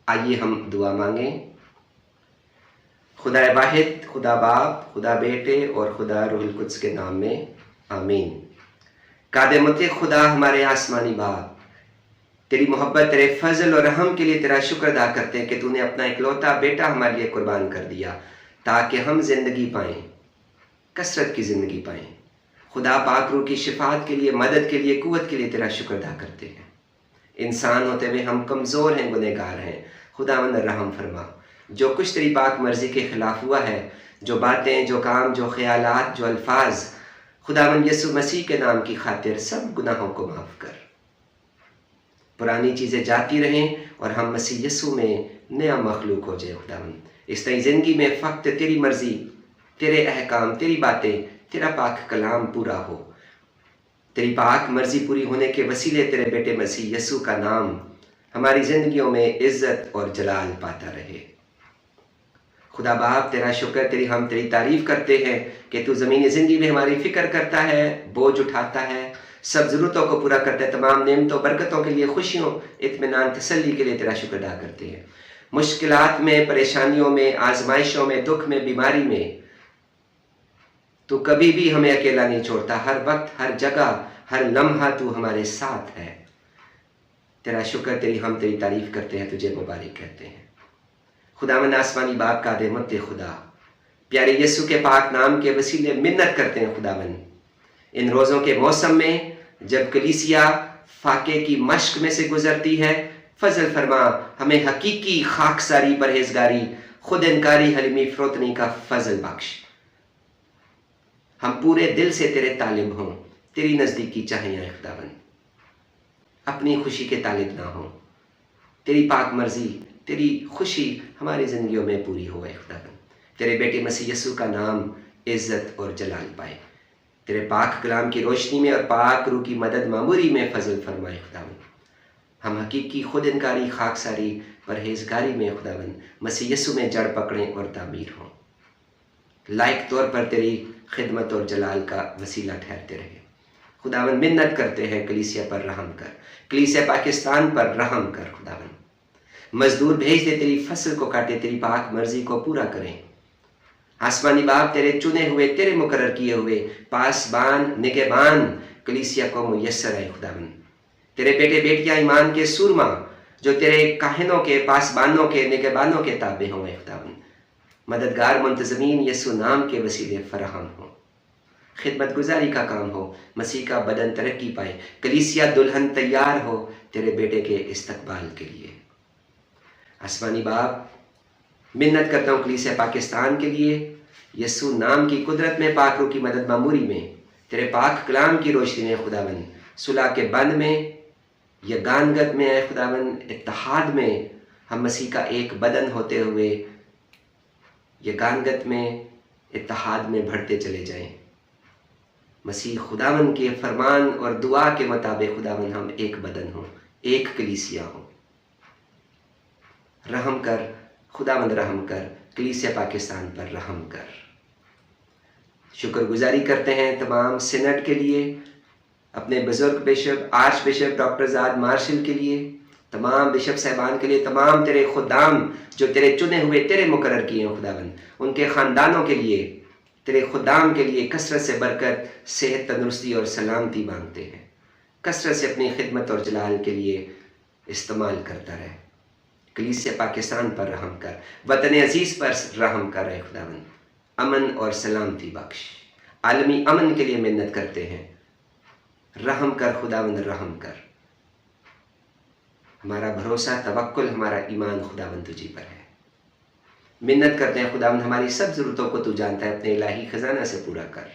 آئیے ہم دعا مانگیں۔ خدا واحد، خدا باپ، خدا بیٹے اور خدا روح القدس کے نام میں آمین۔ قادمت خدا ہمارے آسمانی باپ، تیری محبت، تیرے فضل اور رحم کے لیے تیرا شکر ادا کرتے ہیں کہ تو نے اپنا اکلوتا بیٹا ہمارے لیے قربان کر دیا تاکہ ہم زندگی پائیں، کثرت کی زندگی پائیں۔ خدا پاک روح کی شفاعت کے لیے، مدد کے لیے، قوت کے لیے تیرا شکر ادا کرتے ہیں۔ انسان ہوتے ہوئے ہم کمزور ہیں، گنہگار ہیں، خداوند رحم فرما۔ جو کچھ تیری پاک مرضی کے خلاف ہوا ہے، جو باتیں، جو کام، جو خیالات، جو الفاظ، خداوند یسوع مسیح کے نام کی خاطر سب گناہوں کو معاف کر۔ پرانی چیزیں جاتی رہیں اور ہم مسیح یسوع میں نیا مخلوق ہو جائے۔ خداوند اس نئی زندگی میں فقط تیری مرضی، تیرے احکام، تیری باتیں، تیرا پاک کلام پورا ہو۔ تیری پاک مرضی پوری ہونے کے وسیلے تیرے بیٹے مسیح یسوع کا نام ہماری زندگیوں میں عزت اور جلال پاتا رہے۔ خدا باپ تیرا شکر، ہم تیری تعریف کرتے ہیں کہ تو زمینی زندگی میں ہماری فکر کرتا ہے، بوجھ اٹھاتا ہے، سب ضرورتوں کو پورا کرتا ہے۔ تمام نعمتوں، برکتوں کے لیے، خوشیوں، اطمینان، تسلی کے لیے تیرا شکر ادا کرتے ہیں۔ مشکلات میں، پریشانیوں میں، آزمائشوں میں، دکھ میں، بیماری میں تو کبھی بھی ہمیں اکیلا نہیں چھوڑتا۔ ہر وقت، ہر جگہ، ہر لمحہ تو ہمارے ساتھ ہے۔ تیرا شکر، ہم تیری تعریف کرتے ہیں، تجھے مبارک کہتے ہیں۔ خداوند آسمانی باپ کا قادمت خدا، پیارے یسوع کے پاک نام کے وسیلے منت کرتے ہیں خداوند، ان روزوں کے موسم میں جب کلیسیا فاقے کی مشق میں سے گزرتی ہے، فضل فرما، ہمیں حقیقی خاکساری، پرہیزگاری، خود انکاری، حلیمی، فروتنی کا فضل بخش۔ ہم پورے دل سے تیرے طالب ہوں، تیری نزدیکی چاہیں اے خداوند، اپنی خوشی کے طالب نہ ہوں۔ تیری پاک مرضی، تیری خوشی ہماری زندگیوں میں پوری ہو اے خداوند۔ تیرے بیٹے مسیح یسوع کا نام عزت اور جلال پائے۔ تیرے پاک کلام کی روشنی میں اور پاک روح کی مدد معموری میں فضل فرمائے خداوند۔ ہم حقیقی خود انکاری، خاکساری، پرہیزگاری میں خداوند مسیح یسوع میں جڑ پکڑیں اور تعمیر ہوں، لائق طور پر تیری خدمت اور جلال کا وسیلہ ٹھہرتے رہے۔ خداوند منت کرتے ہیں، کلیسیا پر رحم کر، کلیسیا پاکستان پر رحم کر خداوند۔ مزدور بھیج دے، تیری فصل کو کاٹے، تیری پاک مرضی کو پورا کریں۔ آسمانی باپ تیرے چنے ہوئے، تیرے مقرر کیے ہوئے پاسبان، نگہبان کلیسیا کو میسر ہے خداوند۔ تیرے بیٹے بیٹیاں ایمان کے سورما جو تیرے کاہنوں کے، پاسبانوں کے، نگہبانوں کے تابع ہوں اے خداوند۔ مددگار منتظمین یسوع نام کے وسیلے فراہم ہوں، خدمت گزاری کا کام ہو، مسیح کا بدن ترقی پائے، کلیسیا دلہن تیار ہو تیرے بیٹے کے استقبال کے لیے۔ آسمانی باپ منت کرتا ہوں کلیسیا پاکستان کے لیے، یسوع نام کی قدرت میں، پاک روح کی مدد معموری میں، تیرے پاک کلام کی روشنی میں خداوند، صلح کے بند میں، یگانگت میں اے خداوند، اتحاد میں ہم مسیح کا ایک بدن ہوتے ہوئے یگانگت میں، اتحاد میں بڑھتے چلے جائیں۔ مسیح خداوند کے فرمان اور دعا کے مطابق خداوند ہم ایک بدن ہوں، ایک کلیسیا ہوں۔ رحم کر خداوند، رحم کر، کلیسیا پاکستان پر رحم کر۔ شکر گزاری کرتے ہیں تمام سینٹ کے لیے، اپنے بزرگ بشپ، آرچ بشپ ڈاکٹر زاد مارشل کے لیے، تمام بشپ صاحبان کے لیے، تمام تیرے خدام جو تیرے چنے ہوئے، تیرے مقرر کیے ہیں خداوند، ان کے خاندانوں کے لیے، تیرے خدام کے لیے کثرت سے برکت، صحت، تندرستی اور سلامتی مانگتے ہیں۔ کثرت سے اپنی خدمت اور جلال کے لیے استعمال کرتا رہے۔ کلیسیا پاکستان پر رحم کر، وطن عزیز پر رحم کر اے خداوند، امن اور سلامتی بخش۔ عالمی امن کے لیے منت کرتے ہیں، رحم کر خداوند، رحم کر۔ ہمارا بھروسہ، توکل، ہمارا ایمان خداوند تجھی پر ہے۔ منت کرتے ہیں خداوند، ہماری سب ضرورتوں کو تو جانتا ہے، اپنے الہی خزانہ سے پورا کر۔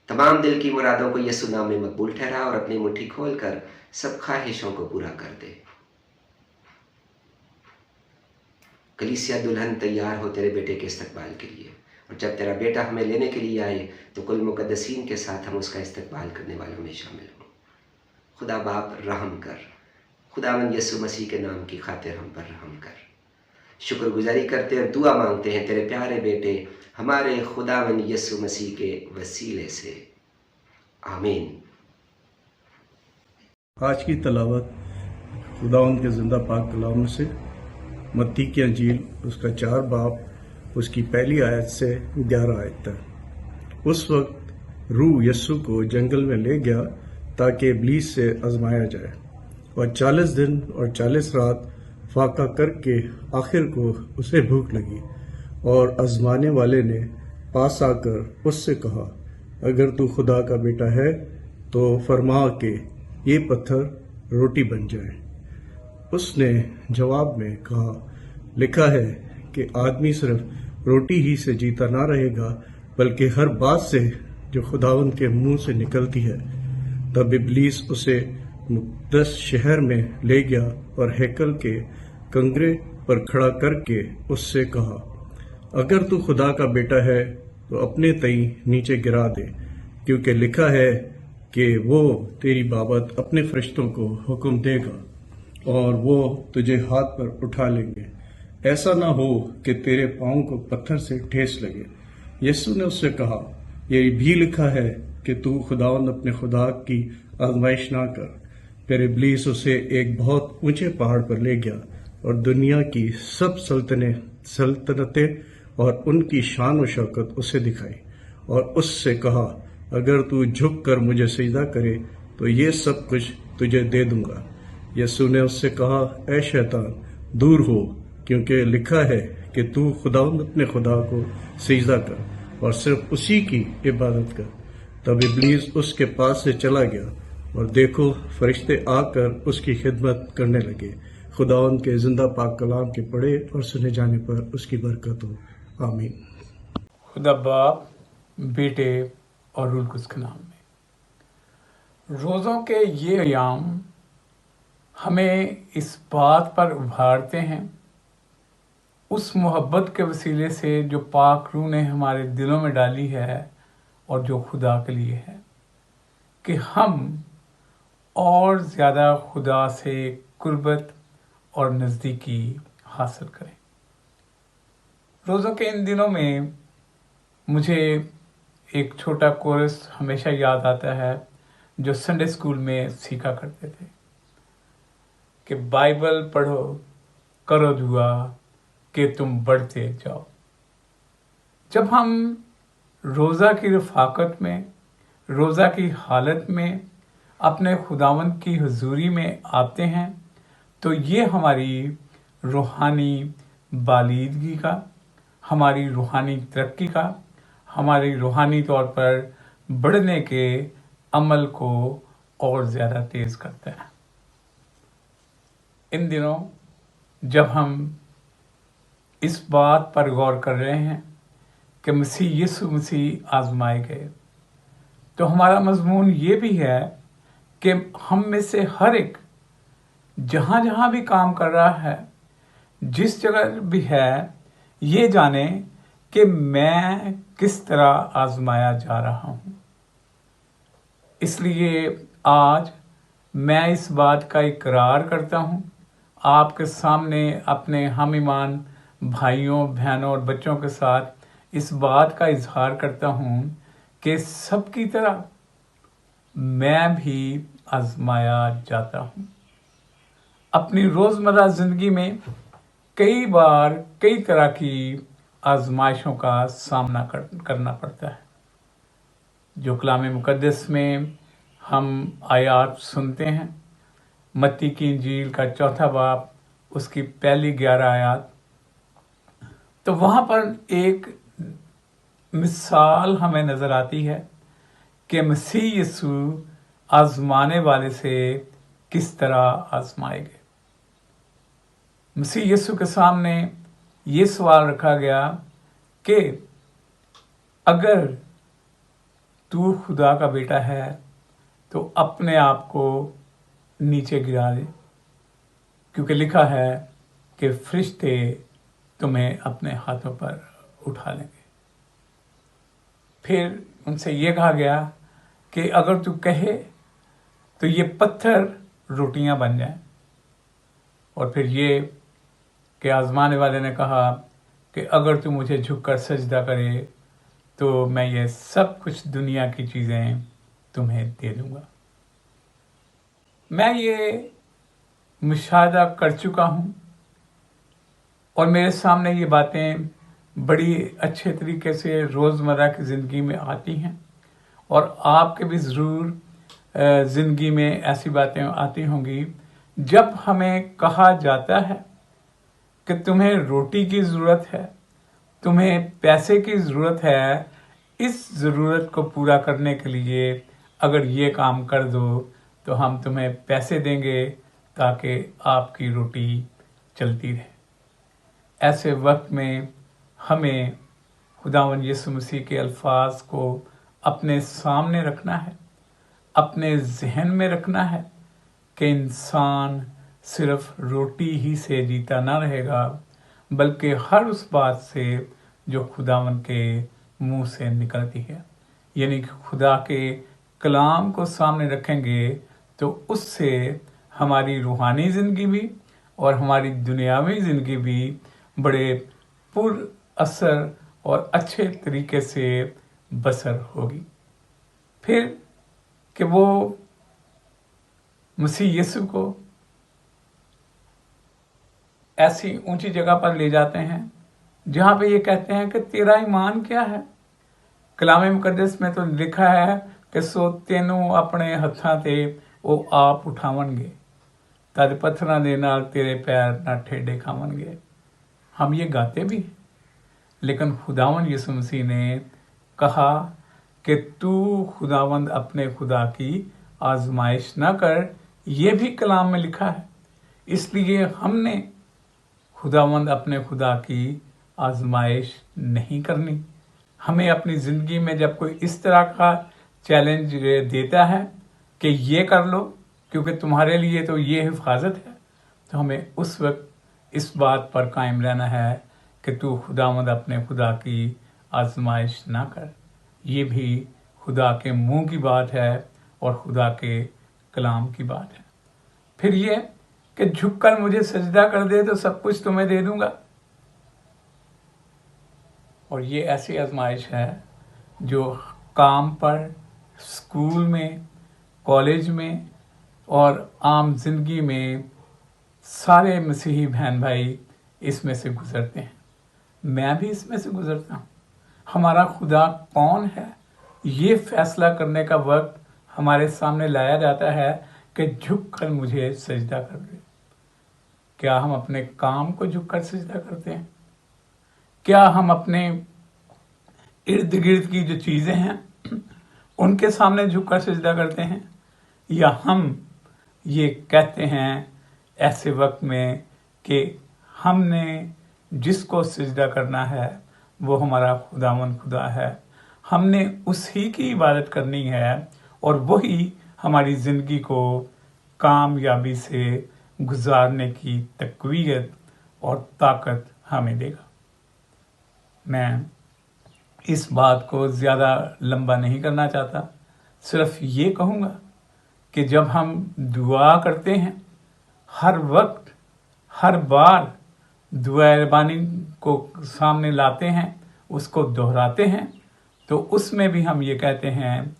تمام دل کی مرادوں کو یسوع نام میں مقبول ٹھہرا اور اپنی مٹھی کھول کر سب خواہشوں کو پورا کر دے۔ کلیسیا دلہن تیار ہو تیرے بیٹے کے استقبال کے لیے، اور جب تیرا بیٹا ہمیں لینے کے لیے آئے تو کل مقدسین کے ساتھ ہم اس کا استقبال کرنے والوں میں شامل ہوں۔ خدا باپ رحم کر، خداوند یسوع مسیح کے نام کی خاطر ہم پر رحم کر۔ شکر گزاری کرتے اور دعا مانگتے ہیں تیرے پیارے بیٹے ہمارے خداوند یسوع مسیح کے وسیلے سے، آمین۔ آج کی تلاوت खुदावंद के जिंदा पाक कलाम से मत्ती की अंजील उसका 4 बाब उसकी पहली आयत से 11 आयत तक। उस वक्त रूह यस्सु को जंगल में ले गया ताकि इब्लीस से आजमाया जाए, और 40 दिन और 40 रात फाका करके आखिर को उसे भूख लगी, और आजमाने वाले ने पास आकर उससे कहा, अगर तू खुदा का बेटा है तो फरमा के ये पत्थर रोटी बन जाए। उसने जवाब में कहा, लिखा है कि आदमी सिर्फ रोटी ही से जीता ना रहेगा, बल्कि हर बात से जो खुदावंद के मुंह से निकलती है। तब इब्लीस उसे मुक़द्दस शहर में ले गया और हैकल के कंगरे पर खड़ा करके उससे कहा, अगर तू खुदा का बेटा है तो अपने तई नीचे गिरा दे, क्योंकि लिखा है कि वो तेरी बाबत अपने फरिश्तों को हुक्म देगा और वो तुझे हाथ पर उठा लेंगे, ऐसा ना हो कि तेरे पांव को पत्थर से ठेस लगे। यीशु ने उससे कहा, ये भी लिखा है कि तू खुदावंद अपने खुदा की आजमाइश ना कर। फिर इब्लीस उसे एक बहुत ऊंचे पहाड़ पर ले गया और दुनिया की सब सल्तनतें और उनकी शान और शौकत उसे दिखाई, और उससे कहा, अगर तू झुक कर मुझे सजदा करे तो ये सब कुछ तुझे दे दूंगा। यीशु ने उससे कहा, ऐ शैतान, दूर हो, क्योंकि लिखा है कि तू खुदावंद अपने खुदा को सजदा कर और सिर्फ उसी की इबादत कर। तब इब्लीस उसके पास से चला गया, और देखो फरिश्ते आकर उसकी खिदमत करने लगे। खुदावंद के जिंदा पाक कलाम के पढ़े और सुने जाने पर उसकी बरकत हो, आमीन। खुदा बाप, बेटे और रूह कुद्स के नाम में। रोज़ों के ये अयाम हमें इस बात पर उभारते हैं, उस मोहब्बत के वसीले से जो पाक रूह ने हमारे दिलों में डाली है और जो खुदा के लिए है, कि हम और ज़्यादा खुदा से कुर्बत और नज़दीकी हासिल करें। रोज़ों के इन दिनों में मुझे एक छोटा कोरस हमेशा याद आता है जो संडे स्कूल में सीखा करते थे कि बाइबल पढ़ो, करो दुआ कि तुम बढ़ते जाओ। जब हम रोज़ा की रफ़ाकत में, रोज़ा की हालत में अपने खुदावंद की हुजूरी में आते हैं, तो ये हमारी रूहानी बालीदगी का, हमारी रूहानी तरक्की का, हमारी रूहानी तौर पर बढ़ने के अमल को और ज़्यादा तेज़ करता है। इन दिनों जब हम इस बात पर गौर कर रहे हैं कि मसीह यीशु मसीह आजमाए गए, तो हमारा मजमून ये भी है कि हम में से हर एक जहाँ जहाँ भी काम कर रहा है, जिस जगह भी है, ये जाने कि मैं किस तरह आजमाया जा रहा हूँ। इसलिए आज मैं इस बात का इकरार करता हूँ, आपके सामने अपने हम ईमान भाइयों, बहनों और बच्चों के साथ इस बात का इजहार करता हूँ कि सबकी तरह मैं भी आजमाया जाता हूँ। अपनी रोज़मर्रा ज़िंदगी में कई बार कई तरह की आजमाइशों का सामना करना पड़ता है। जो कलाम मुक़द्दस में हम आयात सुनते हैं, मत्ती की इंजील का 4 बाब उसकी पहली 11 आयात, तो वहाँ पर एक मिसाल हमें नज़र आती है कि मसीह यीशु आजमाने वाले से किस तरह आजमाए गए। मसीह यीशु के सामने ये सवाल रखा गया कि अगर तू खुदा का बेटा है तो अपने आप को नीचे गिरा दे, क्योंकि लिखा है कि फरिश्ते तुम्हें अपने हाथों पर उठा लेंगे। फिर उनसे ये कहा गया कि अगर तू कहे तो ये पत्थर रोटियां बन जाएं। और फिर ये कि आजमाने वाले ने कहा कि अगर तू मुझे झुककर सजदा करे तो मैं ये सब कुछ दुनिया की चीज़ें तुम्हें दे दूंगा। मैं ये मुशाहिदा कर चुका हूँ और मेरे सामने ये बातें बड़ी अच्छे तरीके से रोज़मर्रा की ज़िंदगी में आती हैं और आपके भी ज़रूर ज़िंदगी में ऐसी बातें आती होंगी जब हमें कहा जाता है कि तुम्हें रोटी की ज़रूरत है, तुम्हें पैसे की ज़रूरत है, इस ज़रूरत को पूरा करने के लिए अगर ये काम कर दो तो हम तुम्हें पैसे देंगे ताकि आपकी रोटी चलती रहे। ऐसे वक्त में हमें खुदावंद यीशु मसीह के अल्फाज को अपने सामने रखना है, अपने जहन में रखना है कि इंसान सिर्फ रोटी ही से जीता ना रहेगा, बल्कि हर उस बात से जो खुदावंद के मुंह से निकलती है। यानी कि खुदा के कलाम को सामने रखेंगे तो उससे हमारी रूहानी ज़िंदगी भी और हमारी दुनियावी ज़िंदगी भी बड़े पुर असर और अच्छे तरीके से बसर होगी। फिर कि वो मसीह यीशु को ऐसी ऊंची जगह पर ले जाते हैं जहाँ पे ये कहते हैं कि तेरा ईमान क्या है। कलाम मुकद्दस में तो लिखा है कि सो तेनों अपने हत्थां ते वो आप उठावणगे, तद पत्थरां दे नाल तेरे पैर ना ठेडे खावणगे। हम ये गाते भी हैं, लेकिन खुदावंद यीशु मसीह ने कहा कि तू खुदावंद अपने खुदा की आजमाइश ना कर, ये भी कलाम में लिखा है। इसलिए हमने खुदावंद अपने खुदा की आजमाइश नहीं करनी। हमें अपनी ज़िंदगी में जब कोई इस तरह का चैलेंज देता है कि ये कर लो क्योंकि तुम्हारे लिए तो ये हिफाजत है, तो हमें उस वक्त इस बात पर कायम रहना है कि तू खुदावंद अपने खुदा की आजमाइश ना कर। ये भी खुदा के मुंह की बात है और खुदा के कलाम की बात है। फिर ये कि झुककर मुझे सजदा कर दे तो सब कुछ तुम्हें दे दूंगा। और ये ऐसी आजमाइश है जो काम पर, स्कूल में, कॉलेज में और आम जिंदगी में सारे मसीही बहन भाई इसमें से गुजरते हैं। मैं भी इसमें से गुजरता हूँ। हमारा खुदा कौन है, ये फैसला करने का वक्त हमारे सामने लाया जाता है कि झुक कर मुझे सजदा कर दे। क्या हम अपने काम को झुक कर सजदा करते हैं? क्या हम अपने इर्द गिर्द की जो चीज़ें हैं उनके सामने झुक कर सजदा करते हैं, या हम ये कहते हैं ऐसे वक्त में कि हमने जिसको सजदा करना है वो हमारा खुदावंद खुदा है, हमने उसी की इबादत करनी है और वही हमारी ज़िंदगी को कामयाबी से गुजारने की तक़वियत और ताकत हमें देगा। मैं इस बात को ज़्यादा लंबा नहीं करना चाहता, सिर्फ ये कहूँगा कि जब हम दुआ करते हैं, हर वक्त हर बार दुआ रबानी को सामने लाते हैं, उसको दोहराते हैं, तो उसमें भी हम ये कहते हैं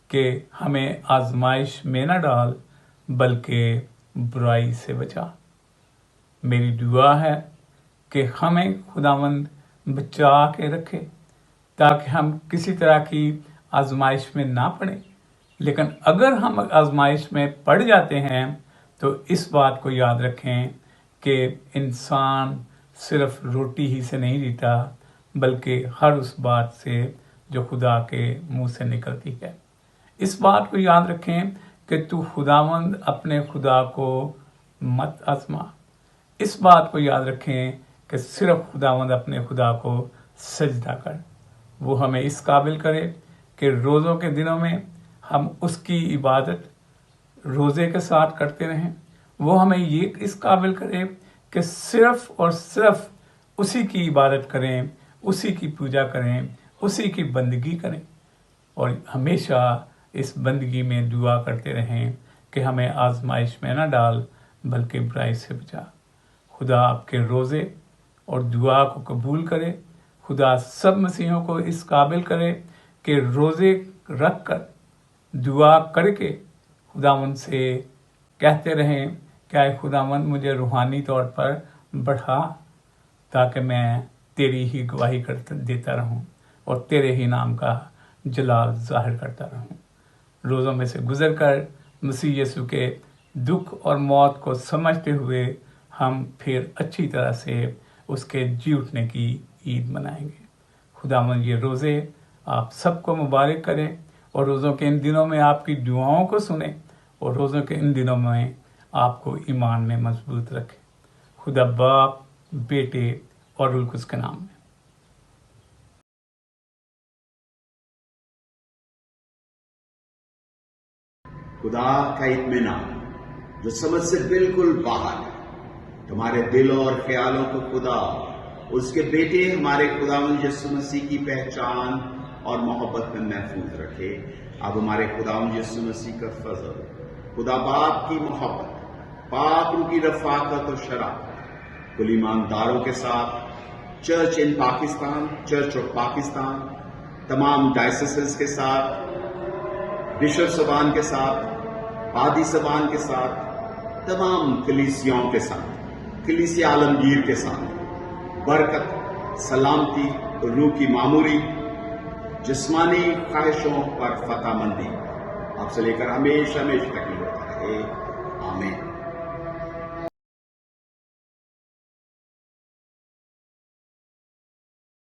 कि हमें आजमाइश में न डाल बल्कि बुराई से बचा। मेरी दुआ है कि हमें खुदावंद बचा के रखे ताकि हम किसी तरह की आजमाइश में ना पड़े। लेकिन अगर हम आजमाइश में पड़ जाते हैं तो इस बात को याद रखें कि इंसान सिर्फ रोटी ही से नहीं जीता, बल्कि हर उस बात से जो खुदा के मुंह से निकलती है। इस बात को याद रखें कि तू खुदावंद अपने खुदा को मत आजमा। इस बात को याद रखें कि सिर्फ खुदावंद अपने खुदा को सजदा कर। वो हमें इस काबिल करे कि रोज़ों के दिनों में हम उसकी इबादत रोज़े के साथ करते रहें। वो हमें ये इस काबिल करे कि सिर्फ और सिर्फ उसी की इबादत करें, उसी की पूजा करें, उसी की बंदगी करें और हमेशा इस बंदगी में दुआ करते रहें कि हमें आजमाइश में न डाल बल्कि बुराई से बचा। खुदा आपके रोज़े और दुआ को कबूल करे। खुदा सब मसीहों को इस काबिल करे कि रोज़े रख कर दुआ करके खुदावंद से कहते रहें क्या है खुदावंद मुझे रूहानी तौर पर बढ़ा ताकि मैं तेरी ही गवाही देता रहूं और तेरे ही नाम का जलाल जाहिर करता रहूं। रोज़ों में से गुजर कर मसीह यीशु के दुख और मौत को समझते हुए हम फिर अच्छी तरह से उसके जी उठने की ईद मनाएंगे। खुदावंद ये रोज़े आप सबको मुबारक करें और रोज़ों के इन दिनों में आपकी दुआओं को सुने और रोज़ों के इन दिनों में आपको ईमान में मजबूत रखे। खुदा बाप, बेटे और रूह कुद्स के नाम में। खुदा का इत्मीनान जो समझ से बिल्कुल बाहर है, तुम्हारे दिल और ख्यालों को खुदा उसके बेटे हमारे खुदावंद यीशु मसीह की पहचान और मोहब्बत में महफूज रखे। अब हमारे खुदावंद यीशु मसीह का फजल, खुदा बाप की मोहब्बत, पाक रूह की रफाकत और शराफत कुल ईमानदारों के साथ, church in Pakistan, church of Pakistan, तमाम डायसिसेस के साथ, बिशप सबान के साथ, पादी सबान के साथ, तमाम कलीसियाओं के साथ, कलीसिया आलमगीर के साथ बरकत, सलामती और रूह की मामूरी, जिस्मानी ख्वाहिशों पर फतहमंदी आपसे लेकर हमेशा हमेशा तक होता रहे। आमीन।